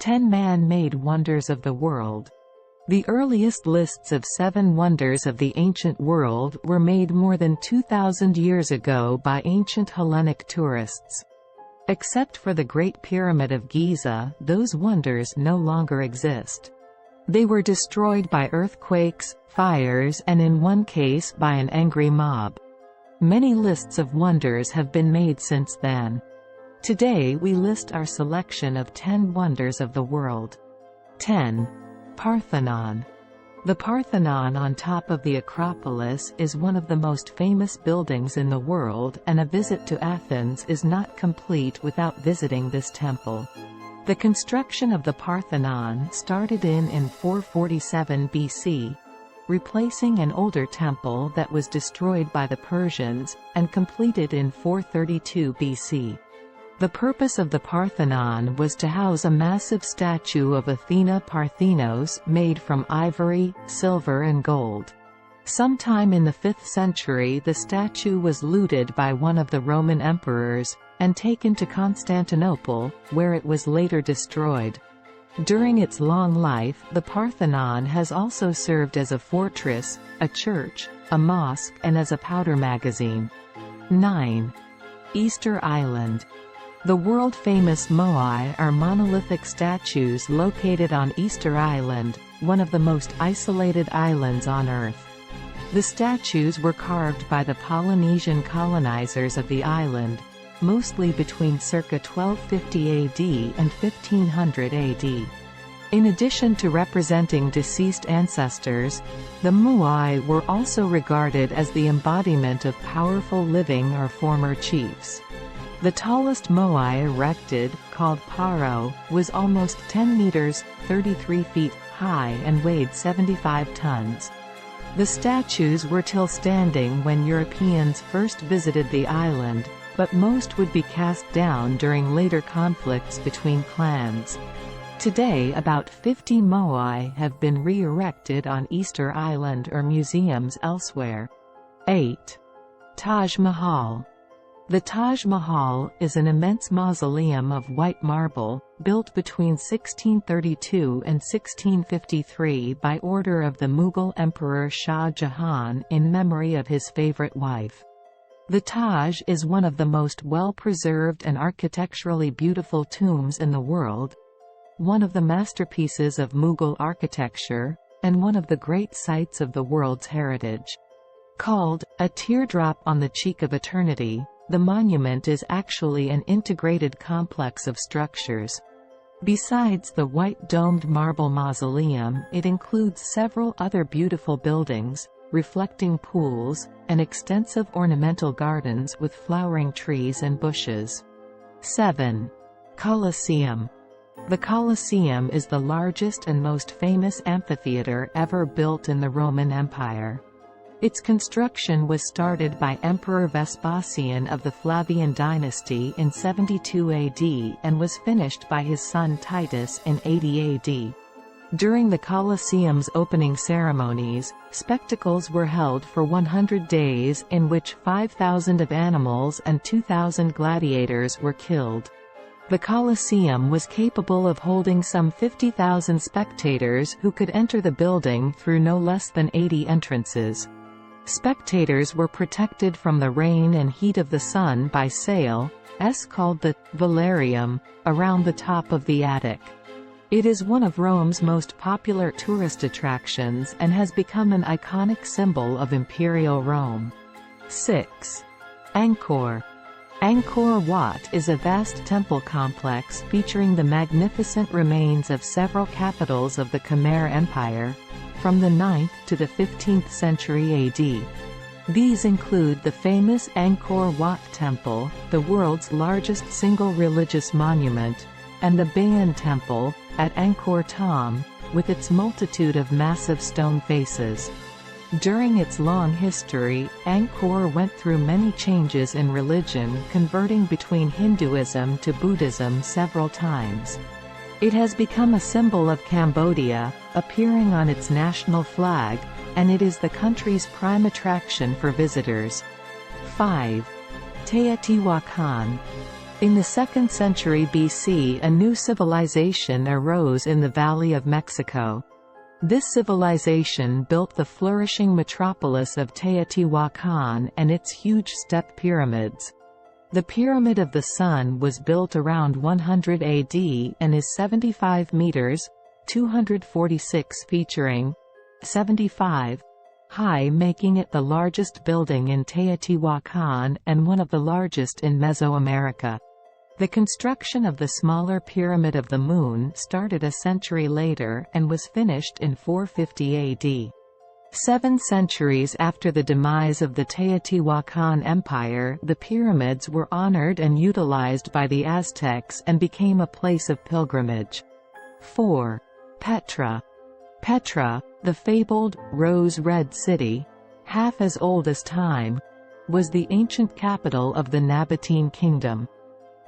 10 Man-made wonders of the world. The earliest lists of 7 wonders of the ancient world were made more than 2,000 years ago by ancient Hellenic tourists. Except for the Great Pyramid of Giza, those wonders no longer exist. They were destroyed by earthquakes, fires, and in one case by an angry mob. Many lists of wonders have been made since then. Today we list our selection of 10 wonders of the world. 10. Parthenon. The Parthenon on top of the Acropolis is one of the most famous buildings in the world, and a visit to Athens is not complete without visiting this temple. The construction of the Parthenon started in 447 BC, replacing an older temple that was destroyed by the Persians, and completed in 432 BC. The purpose of the Parthenon was to house a massive statue of Athena Parthenos made from ivory, silver and gold. Sometime in the 5th century the statue was looted by one of the Roman emperors, and taken to Constantinople, where it was later destroyed. During its long life, the Parthenon has also served as a fortress, a church, a mosque and as a powder magazine. 9. Easter Island. The world-famous moai are monolithic statues located on Easter Island, one of the most isolated islands on Earth. The statues were carved by the Polynesian colonizers of the island, mostly between circa 1250 AD and 1500 AD. In addition to representing deceased ancestors, the moai were also regarded as the embodiment of powerful living or former chiefs. The tallest moai erected, called Paro, was almost 10 meters, 33 feet, high and weighed 75 tons. The statues were still standing when Europeans first visited the island, but most would be cast down during later conflicts between clans. Today about 50 moai have been re-erected on Easter Island or museums elsewhere. 8. Taj Mahal. The Taj Mahal is an immense mausoleum of white marble, built between 1632 and 1653 by order of the Mughal Emperor Shah Jahan in memory of his favorite wife. The Taj is one of the most well-preserved and architecturally beautiful tombs in the world, one of the masterpieces of Mughal architecture, and one of the great sites of the world's heritage. Called a teardrop on the cheek of eternity, the monument is actually an integrated complex of structures. Besides the white domed marble mausoleum, it includes several other beautiful buildings, reflecting pools, and extensive ornamental gardens with flowering trees and bushes. 7. Colosseum. The Colosseum is the largest and most famous amphitheater ever built in the Roman Empire. Its construction was started by Emperor Vespasian of the Flavian dynasty in 72 AD and was finished by his son Titus in 80 AD. During the Colosseum's opening ceremonies, spectacles were held for 100 days in which 5,000 of animals and 2,000 gladiators were killed. The Colosseum was capable of holding some 50,000 spectators who could enter the building through no less than 80 entrances. Spectators were protected from the rain and heat of the sun by sails called the velarium, around the top of the attic. It is one of Rome's most popular tourist attractions and has become an iconic symbol of Imperial Rome. 6. Angkor. Angkor Wat is a vast temple complex featuring the magnificent remains of several capitals of the Khmer Empire, from the 9th to the 15th century AD. These include the famous Angkor Wat Temple, the world's largest single religious monument, and the Bayon Temple, at Angkor Thom, with its multitude of massive stone faces. During its long history, Angkor went through many changes in religion, converting between Hinduism to Buddhism several times. It has become a symbol of Cambodia, appearing on its national flag, and it is the country's prime attraction for visitors. 5. Teotihuacan. In the 2nd century BC, a new civilization arose in the Valley of Mexico. This civilization built the flourishing metropolis of Teotihuacan and its huge step pyramids. The Pyramid of the Sun was built around 100 AD and is 75 meters (246 featuring 75) high, making it the largest building in Teotihuacan and one of the largest in Mesoamerica. The construction of the smaller Pyramid of the Moon started a century later and was finished in 450 AD. 7 centuries after the demise of the Teotihuacan Empire, the pyramids were honored and utilized by the Aztecs and became a place of pilgrimage. 4. Petra. Petra, the fabled, rose-red city, half as old as time, was the ancient capital of the Nabatean kingdom.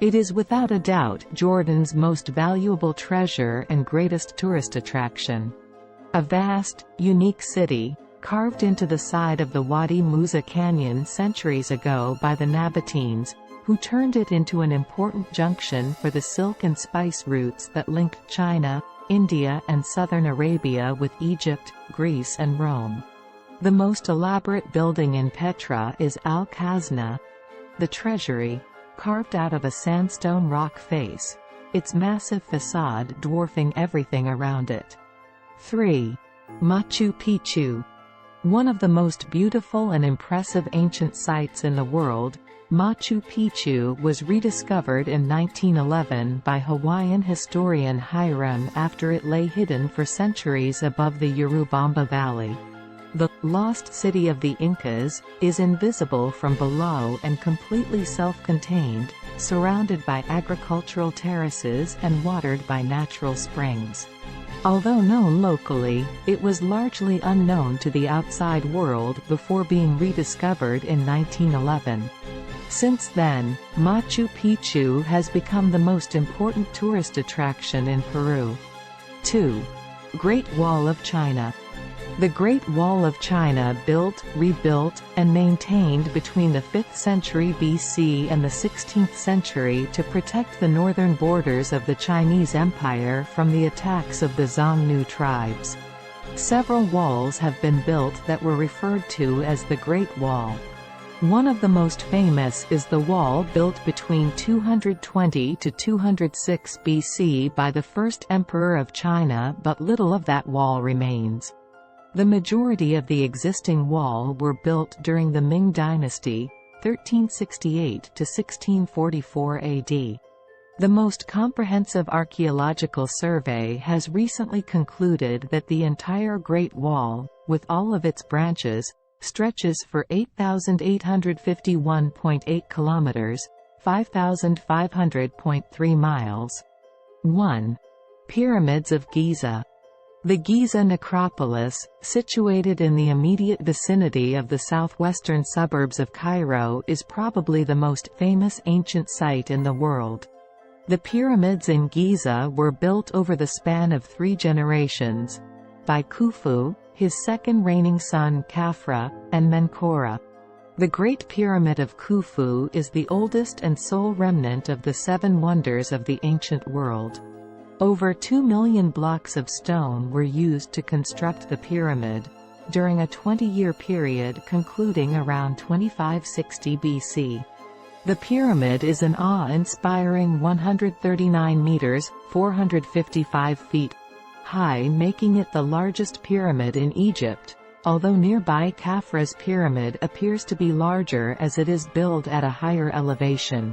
It is without a doubt Jordan's most valuable treasure and greatest tourist attraction. A vast, unique city, carved into the side of the Wadi Musa Canyon centuries ago by the Nabateans, who turned it into an important junction for the silk and spice routes that linked China, India and southern Arabia with Egypt, Greece and Rome. The most elaborate building in Petra is Al-Khazna, the treasury, carved out of a sandstone rock face, its massive facade dwarfing everything around it. 3. Machu Picchu. One of the most beautiful and impressive ancient sites in the world, Machu Picchu was rediscovered in 1911 by Hawaiian historian Hiram after it lay hidden for centuries above the Urubamba Valley. The lost city of the Incas is invisible from below and completely self-contained, surrounded by agricultural terraces and watered by natural springs. Although known locally, it was largely unknown to the outside world before being rediscovered in 1911. Since then, Machu Picchu has become the most important tourist attraction in Peru. 2. Great Wall of China. The Great Wall of China, built, rebuilt, and maintained between the 5th century BC and the 16th century to protect the northern borders of the Chinese Empire from the attacks of the Xiongnu tribes. Several walls have been built that were referred to as the Great Wall. One of the most famous is the wall built between 220 to 206 BC by the first emperor of China, but little of that wall remains. The majority of the existing wall were built during the Ming Dynasty, 1368 to 1644 AD. The most comprehensive archaeological survey has recently concluded that the entire Great Wall, with all of its branches, stretches for 8,851.8 kilometers, 5,500.3 miles. 1. Pyramids of Giza. The Giza necropolis, situated in the immediate vicinity of the southwestern suburbs of Cairo, is probably the most famous ancient site in the world. The pyramids in Giza were built over the span of 3 generations, by Khufu, his second reigning son Khafra, and Menkora. The Great Pyramid of Khufu is the oldest and sole remnant of the 7 wonders of the ancient world. Over 2 million blocks of stone were used to construct the pyramid, during a 20-year period concluding around 2560 BC. The pyramid is an awe-inspiring 139 meters, 455 feet, high, making it the largest pyramid in Egypt, although nearby Khafra's pyramid appears to be larger as it is built at a higher elevation.